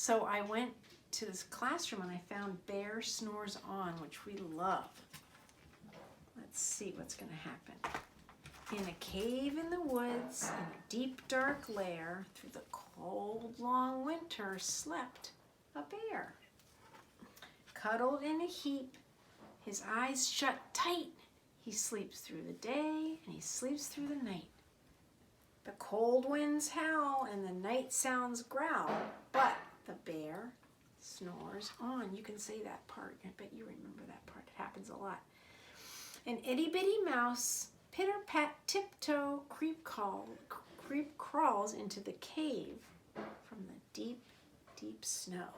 So I went to this classroom and I found Bear Snores On, which we love. Let's see what's going to happen. In a cave in the woods, in a deep dark lair, through the cold long winter slept a bear. Cuddled in a heap, his eyes shut tight, he sleeps through the day and he sleeps through the night. The cold winds howl and the night sounds growl, but the bear snores on. You can say that part. I bet you remember that part. It happens a lot. An itty bitty mouse, pitter pat tiptoe, creep crawls into the cave from the deep, deep snow.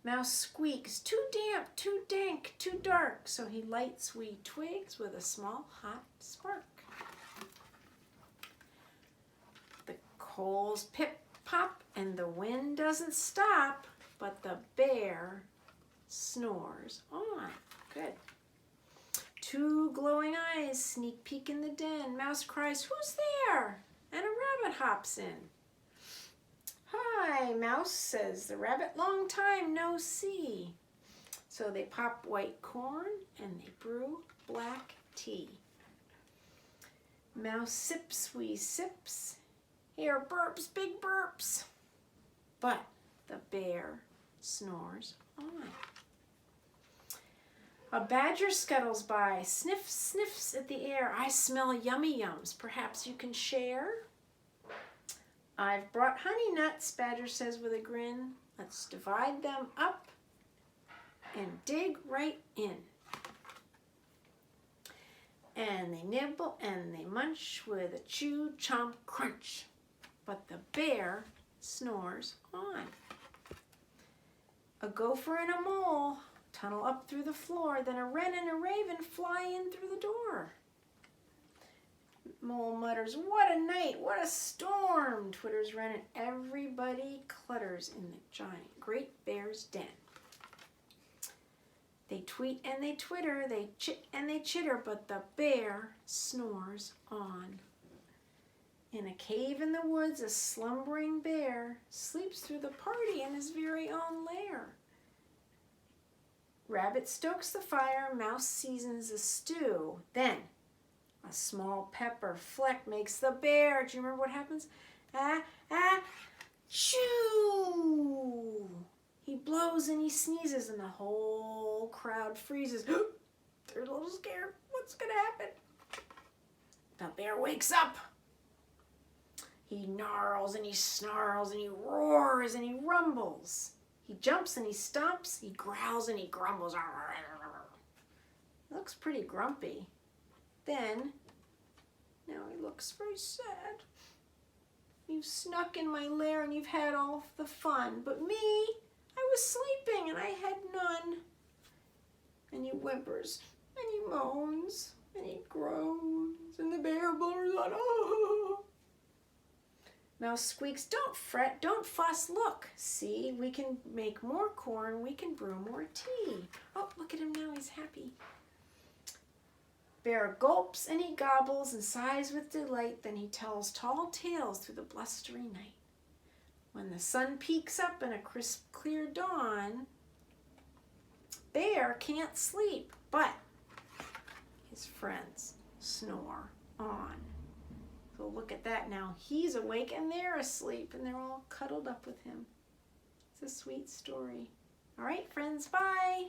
Mouse squeaks, too damp, too dank, too dark, so he lights wee twigs with a small hot spark. The coals pip pop and the wind doesn't stop, but the bear snores on. Good. Two glowing eyes sneak peek in the den. Mouse cries, "Who's there?" And a rabbit hops in. "Hi, Mouse," says the rabbit, "long time no see." So they pop white corn and they brew black tea. Mouse sips wee sips. Here burps, big burps. But the bear snores on. A badger scuttles by, sniffs, sniffs at the air. "I smell yummy yums. Perhaps you can share?" "I've brought honey nuts," Badger says with a grin. "Let's divide them up and dig right in." And they nibble and they munch with a chew, chomp, crunch. But the bear snores on. A gopher and a mole tunnel up through the floor, then a wren and a raven fly in through the door. Mole mutters, "What a night, what a storm!" Twitters wren, and everybody clutters in the giant great bear's den. They tweet and they twitter, they chit and they chitter, but the bear snores on. In a cave in the woods, a slumbering bear sleeps through the party in his very own lair. Rabbit stokes the fire, mouse seasons the stew. Then a small pepper fleck makes the bear. Do you remember what happens? Chew! He blows and he sneezes and the whole crowd freezes. They're a little scared. What's going to happen? The bear wakes up. He gnarls and he snarls and he roars and he rumbles. He jumps and he stomps, he growls and he grumbles. He looks pretty grumpy. Then, now he looks very sad. "You've snuck in my lair and you've had all the fun, but me, I was sleeping and I had none." And he whimpers and he moans and he groans and the bear blurs on. "Oh." Mouse squeaks, "Don't fret, don't fuss, look. See, we can make more corn, we can brew more tea." Oh, look at him now, he's happy. Bear gulps and he gobbles and sighs with delight, then he tells tall tales through the blustery night. When the sun peeks up in a crisp, clear dawn, Bear can't sleep, but his friends snore on. So look at that now. He's awake and they're asleep and they're all cuddled up with him. It's a sweet story. All right, friends, bye.